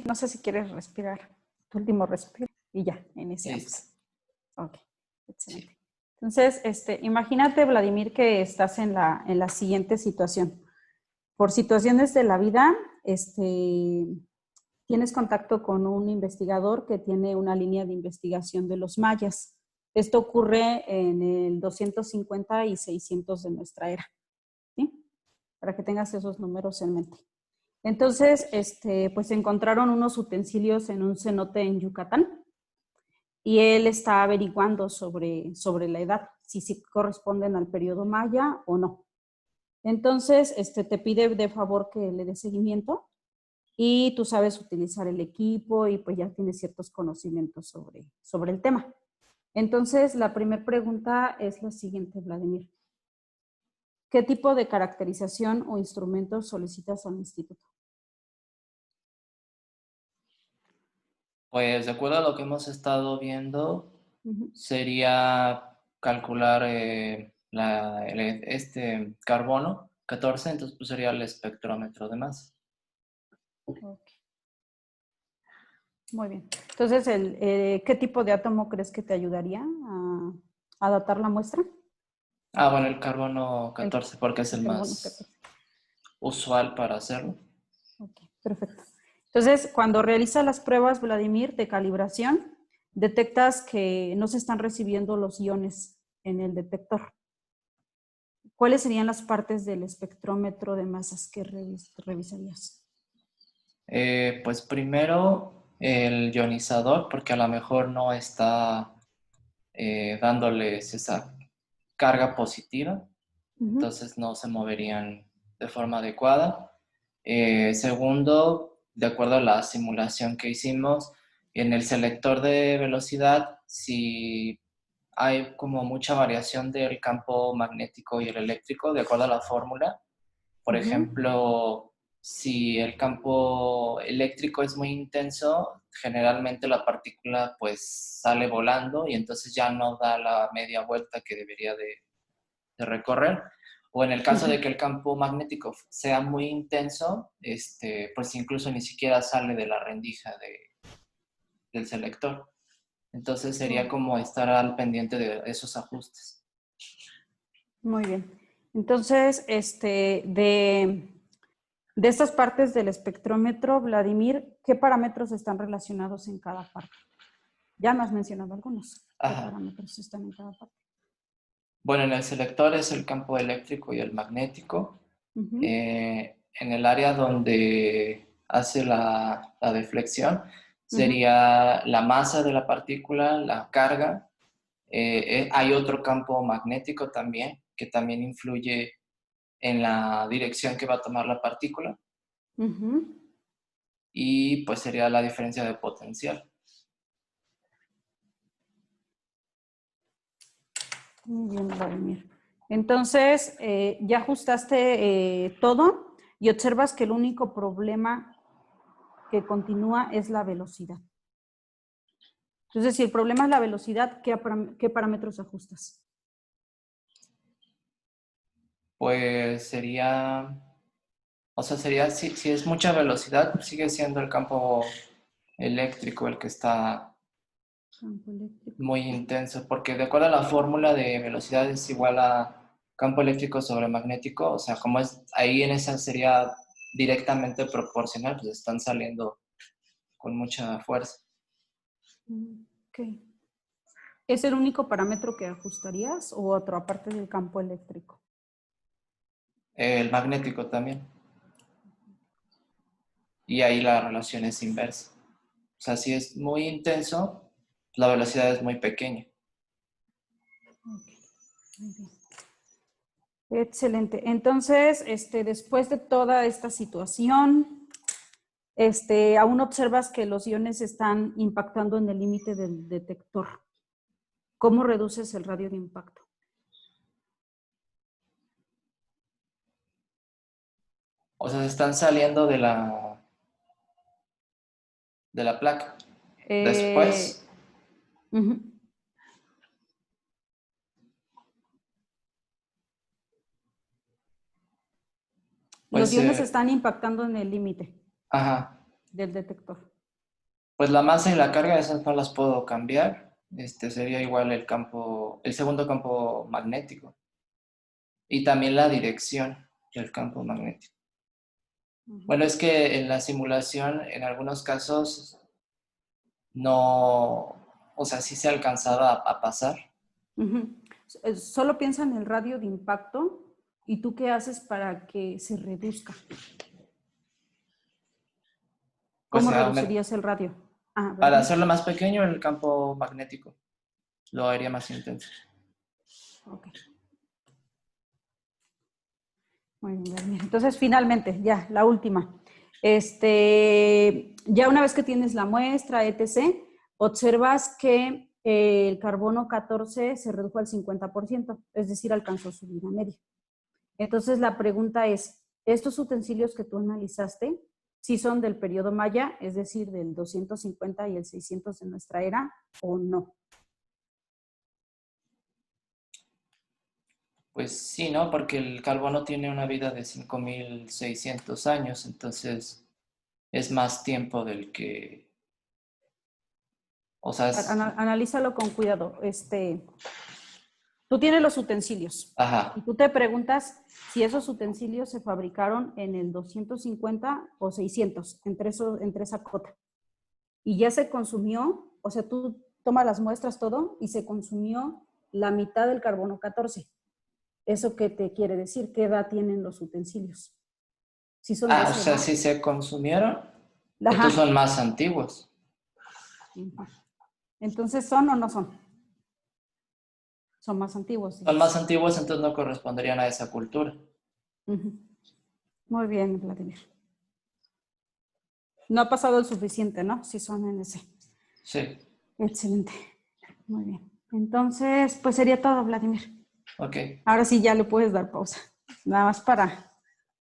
no sé si quieres respirar. Tu último respiro y ya, iniciamos. Listo. Ok, excelente. Sí. Entonces, imagínate, Vladimir, que estás en la siguiente situación. Por situaciones de la vida, tienes contacto con un investigador que tiene una línea de investigación de los mayas. Esto ocurre en el 250 y 600 de nuestra era, ¿sí? Para que tengas esos números en mente. Entonces, pues encontraron unos utensilios en un cenote en Yucatán y él está averiguando sobre la edad, si corresponden al periodo maya o no. Entonces, te pide de favor que le des seguimiento y tú sabes utilizar el equipo y pues ya tienes ciertos conocimientos sobre el tema. Entonces, la primera pregunta es la siguiente, Vladimir. ¿Qué tipo de caracterización o instrumentos solicitas al instituto? Pues de acuerdo a lo que hemos estado viendo, sería calcular este carbono 14, entonces pues sería el espectrómetro de masa. Okay. Muy bien. Entonces, ¿qué tipo de átomo crees que te ayudaría a datar la muestra? Bueno, el carbono 14 porque es el carbono más 14. usual para hacerlo. Ok, perfecto. Entonces, cuando realizas las pruebas, Vladimir, de calibración, detectas que no se están recibiendo los iones en el detector. ¿Cuáles serían las partes del espectrómetro de masas que revisarías? Pues primero el ionizador, porque a lo mejor no está dándoles esa carga positiva, entonces no se moverían de forma adecuada. Segundo, de acuerdo a la simulación que hicimos, en el selector de velocidad, si hay como mucha variación del campo magnético y el eléctrico, de acuerdo a la fórmula. Por ejemplo, si el campo eléctrico es muy intenso, generalmente la partícula pues sale volando y entonces ya no da la media vuelta que debería de recorrer. O en el caso de que el campo magnético sea muy intenso, pues incluso ni siquiera sale de la rendija del selector. Entonces sería como estar al pendiente de esos ajustes. Muy bien. Entonces, de estas partes del espectrómetro, Vladimir, ¿qué parámetros están relacionados en cada parte? Ya me has mencionado algunos. ¿Qué parámetros están en cada parte? Bueno, en el selector es el campo eléctrico y el magnético. En el área donde hace la deflexión sería la masa de la partícula, la carga. Hay otro campo magnético también, que también influye en la dirección que va a tomar la partícula. Y pues sería la diferencia de potencial. Muy bien, Vladimir. Entonces, ya ajustaste todo y observas que el único problema que continúa es la velocidad. Entonces, si el problema es la velocidad, ¿qué parámetros ajustas? Pues sería, si es mucha velocidad, sigue siendo el campo eléctrico el que está muy intenso, porque de acuerdo a la fórmula de velocidad es igual a campo eléctrico sobre magnético, o sea, como es ahí en esa sería directamente proporcional, pues están saliendo con mucha fuerza. Ok. ¿Es el único parámetro que ajustarías o otro aparte del campo eléctrico? El magnético también. Y ahí la relación es inversa. O sea, si es muy intenso, la velocidad es muy pequeña. Okay. Muy bien. Excelente. Entonces, después de toda esta situación, aún observas que los iones están impactando en el límite del detector. ¿Cómo reduces el radio de impacto? O sea, se están saliendo de la placa. Después, los pues, iones están impactando en el límite. ajá. del detector? Pues la masa y la carga, esas no las puedo cambiar. Sería igual el segundo campo magnético. Y también la dirección del campo magnético. Bueno, es que en la simulación, en algunos casos, no, o sea, sí se alcanzaba a pasar. Solo piensa en el radio de impacto y tú qué haces para que se reduzca. Pues ¿Cómo reducirías el radio? para hacerlo más pequeño, el campo magnético lo haría más intenso. Ok. Muy bien. Entonces, finalmente, ya, la última. Ya una vez que tienes la muestra, etc., observas que el carbono 14 se redujo al 50%, es decir, alcanzó su vida media. Entonces, la pregunta es, ¿estos utensilios que tú analizaste, si son del periodo Maya, es decir, del 250 y el 600 de nuestra era, o no? Pues sí, ¿no? Porque el carbono tiene una vida de 5.600 años, entonces es más tiempo del que... O sea, Analízalo con cuidado. Tú tienes los utensilios. Ajá. Y tú te preguntas si esos utensilios se fabricaron en el 250 o 600, entre esa cota. Y ya se consumió, o sea, tú tomas las muestras todo y se consumió la mitad del carbono 14. ¿Eso qué te quiere decir? ¿Qué edad tienen los utensilios? Si son de o sea, edad. si se consumieron, estos Ajá. son más antiguos. Entonces, ¿son o no son? Son más antiguos. Son más antiguos, entonces no corresponderían a esa cultura. Muy bien, Vladimir. No ha pasado el suficiente, ¿no? Si son en ese. Sí. Excelente. Muy bien. Entonces, pues sería todo, Vladimir. Ok. Ahora sí ya le puedes dar pausa. Nada más para